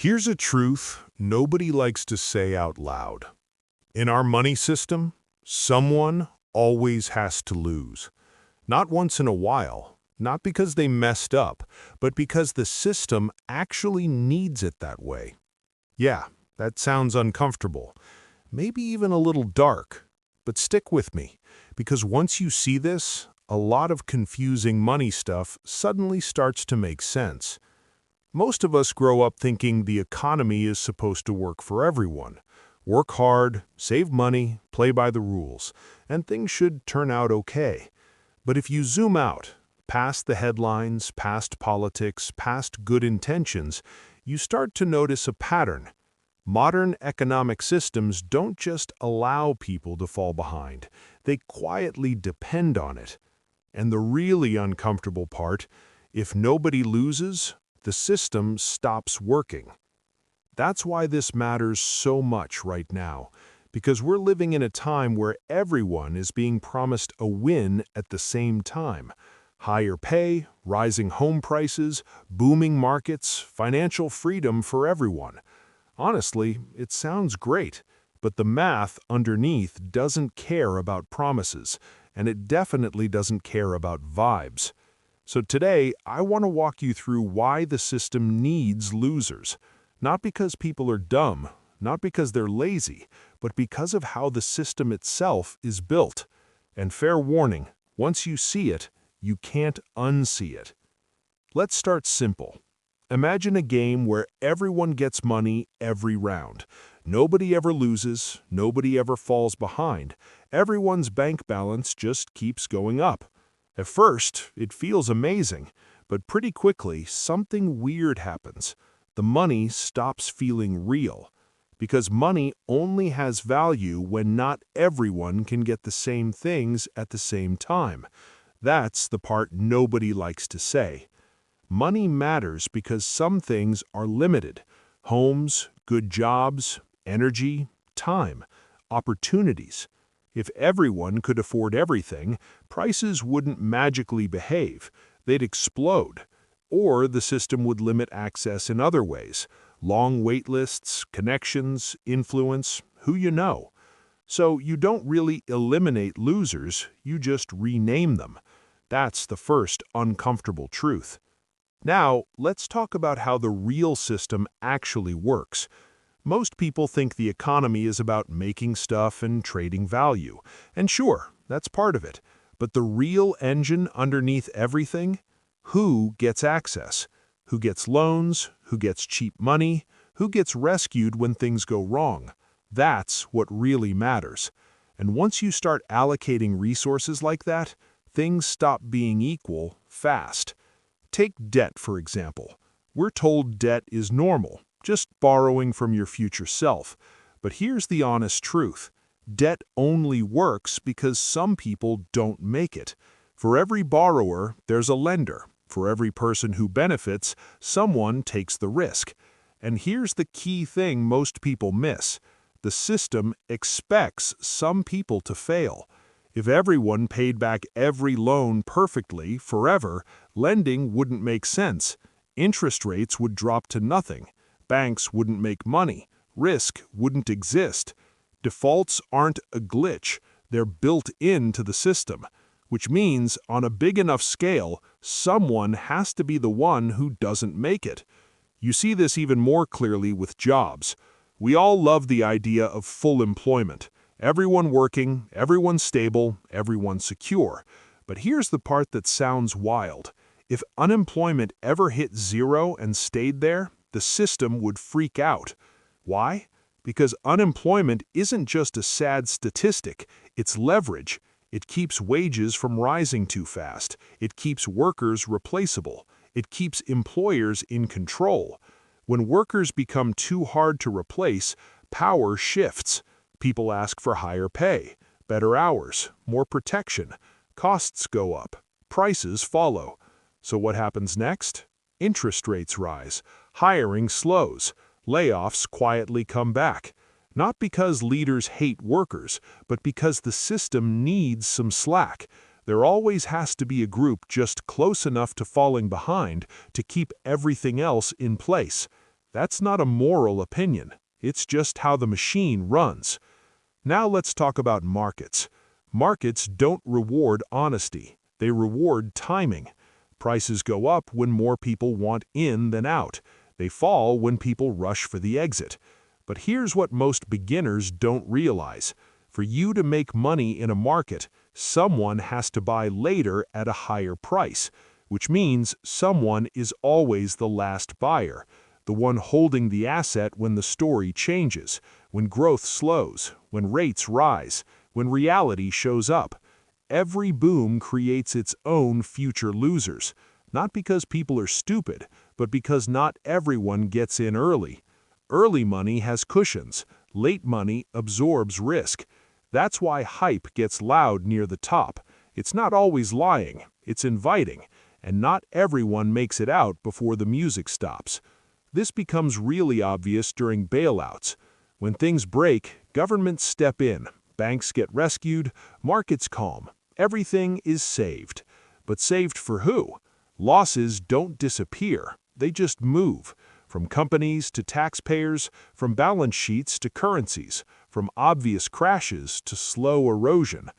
Here's a truth nobody likes to say out loud. In our money system, someone always has to lose. Not once in a while, not because they messed up, but because the system actually needs it that way. Yeah, that sounds uncomfortable, maybe even a little dark, but stick with me, because once you see this, a lot of confusing money stuff suddenly starts to make sense. Most of us grow up thinking the economy is supposed to work for everyone. Work hard, save money, play by the rules, and things should turn out okay. But if you zoom out, past the headlines, past politics, past good intentions, you start to notice a pattern. Modern economic systems don't just allow people to fall behind, they quietly depend on it. And the really uncomfortable part, if nobody loses, the system stops working. That's why this matters so much right now, because we're living in a time where everyone is being promised a win at the same time. Higher pay, rising home prices, booming markets, financial freedom for everyone. Honestly, it sounds great, but the math underneath doesn't care about promises, and it definitely doesn't care about vibes. So today, I want to walk you through why the system needs losers. Not because people are dumb, not because they're lazy, but because of how the system itself is built. And fair warning, once you see it, you can't unsee it. Let's start simple. Imagine a game where everyone gets money every round. Nobody ever loses, nobody ever falls behind. Everyone's bank balance just keeps going up. At first, it feels amazing, but pretty quickly, something weird happens. The money stops feeling real. Because money only has value when not everyone can get the same things at the same time. That's the part nobody likes to say. Money matters because some things are limited. Homes, good jobs, energy, time, opportunities. If everyone could afford everything, prices wouldn't magically behave. They'd explode. Or the system would limit access in other ways. Long wait lists, connections, influence, who you know. So you don't really eliminate losers, you just rename them. That's the first uncomfortable truth. Now, let's talk about how the real system actually works. Most people think the economy is about making stuff and trading value. And sure, that's part of it. But the real engine underneath everything? Who gets access? Who gets loans? Who gets cheap money? Who gets rescued when things go wrong? That's what really matters. And once you start allocating resources like that, things stop being equal fast. Take debt, for example. We're told debt is normal, just borrowing from your future self. But here's the honest truth. Debt only works because some people don't make it. For every borrower, there's a lender. For every person who benefits, someone takes the risk. And here's the key thing most people miss. The system expects some people to fail. If everyone paid back every loan perfectly, forever, lending wouldn't make sense. Interest rates would drop to nothing. Banks wouldn't make money. Risk wouldn't exist. Defaults aren't a glitch. They're built into the system. Which means, on a big enough scale, someone has to be the one who doesn't make it. You see this even more clearly with jobs. We all love the idea of full employment. Everyone working, everyone stable, everyone secure. But here's the part that sounds wild. If unemployment ever hit zero and stayed there, the system would freak out. Why? Because unemployment isn't just a sad statistic, it's leverage. It keeps wages from rising too fast. It keeps workers replaceable. It keeps employers in control. When workers become too hard to replace, power shifts. People ask for higher pay, better hours, more protection. Costs go up. Prices follow. So what happens next? Interest rates rise. Hiring slows. Layoffs quietly come back. Not because leaders hate workers, but because the system needs some slack. There always has to be a group just close enough to falling behind to keep everything else in place. That's not a moral opinion. It's just how the machine runs. Now let's talk about markets. Markets don't reward honesty. They reward timing. Prices go up when more people want in than out. They fall when people rush for the exit. But here's what most beginners don't realize. For you to make money in a market, someone has to buy later at a higher price, which means someone is always the last buyer, the one holding the asset when the story changes, when growth slows, when rates rise, when reality shows up. Every boom creates its own future losers, not because people are stupid, but because not everyone gets in early. Early money has cushions. Late money absorbs risk. That's why hype gets loud near the top. It's not always lying, it's inviting, and not everyone makes it out before the music stops. This becomes really obvious during bailouts. When things break, governments step in, banks get rescued, markets calm. Everything is saved. But saved for who? Losses don't disappear, they just move. From companies to taxpayers, from balance sheets to currencies, from obvious crashes to slow erosion.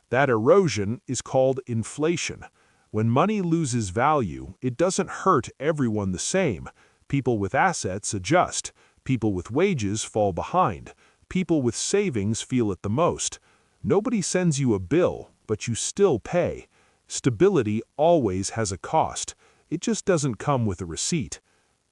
That erosion is called inflation. When money loses value, it doesn't hurt everyone the same. People with assets adjust. People with wages fall behind. People with savings feel it the most. Nobody sends you a bill, but you still pay. Stability always has a cost. It just doesn't come with a receipt.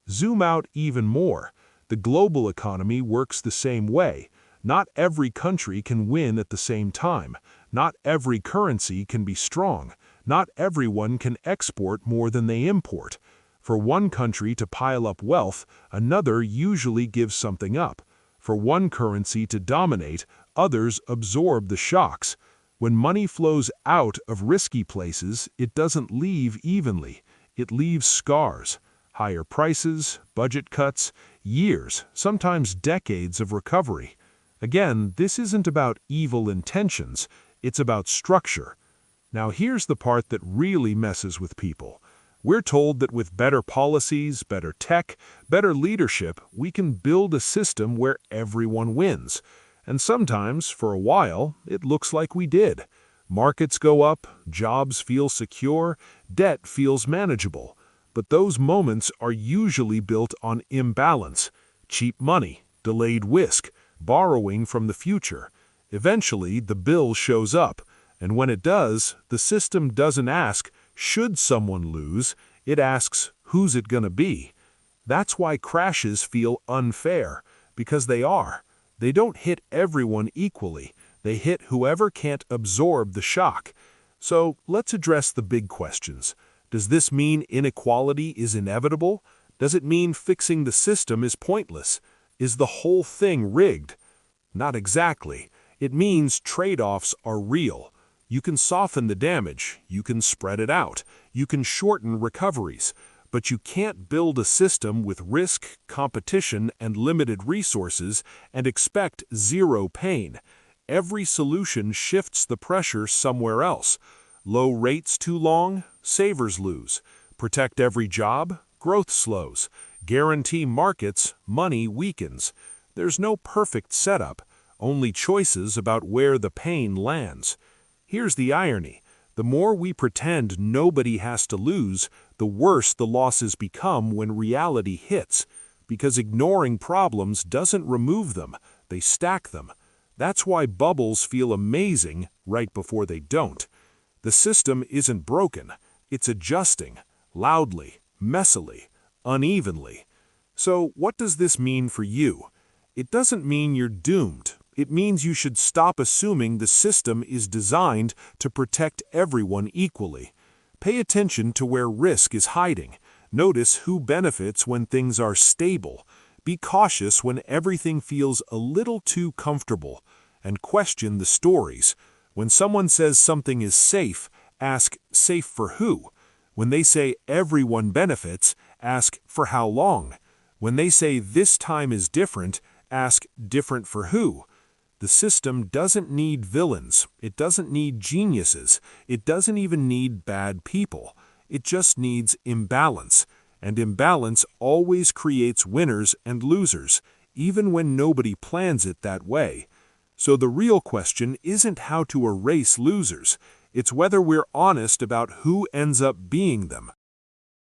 Zoom out even more. The global economy works the same way. Not every country can win at the same time. Not every currency can be strong. Not everyone can export more than they import. For one country to pile up wealth, another usually gives something up. For one currency to dominate, others absorb the shocks. When money flows out of risky places, it doesn't leave evenly. It leaves scars. Higher prices, budget cuts, years, sometimes decades of recovery. Again, this isn't about evil intentions, it's about structure. Now here's the part that really messes with people. We're told that with better policies, better tech, better leadership, we can build a system where everyone wins. And sometimes, for a while, it looks like we did. Markets go up, jobs feel secure, debt feels manageable. But those moments are usually built on imbalance, cheap money, delayed risk, borrowing from the future. Eventually, the bill shows up, and when it does, the system doesn't ask, should someone lose? It asks, who's it gonna be? That's why crashes feel unfair, because they are. They don't hit everyone equally. They hit whoever can't absorb the shock. So let's address the big questions. Does this mean inequality is inevitable? Does it mean fixing the system is pointless? Is the whole thing rigged? Not exactly. It means trade-offs are real. You can soften the damage, you can spread it out, you can shorten recoveries, but you can't build a system with risk, competition, and limited resources and expect zero pain. Every solution shifts the pressure somewhere else. Low rates too long, savers lose. Protect every job, growth slows. Guarantee markets, money weakens. There's no perfect setup, only choices about where the pain lands. Here's the irony. The more we pretend nobody has to lose, the worse the losses become when reality hits. Because ignoring problems doesn't remove them, they stack them. That's why bubbles feel amazing right before they don't. The system isn't broken, it's adjusting, loudly, messily, unevenly. So what does this mean for you? It doesn't mean you're doomed. It means you should stop assuming the system is designed to protect everyone equally. Pay attention to where risk is hiding. Notice who benefits when things are stable. Be cautious when everything feels a little too comfortable. And question the stories. When someone says something is safe, ask, safe for who? When they say everyone benefits, ask, for how long? When they say this time is different, ask, different for who? The system doesn't need villains, it doesn't need geniuses, it doesn't even need bad people. It just needs imbalance. And imbalance always creates winners and losers, even when nobody plans it that way. So the real question isn't how to erase losers, it's whether we're honest about who ends up being them.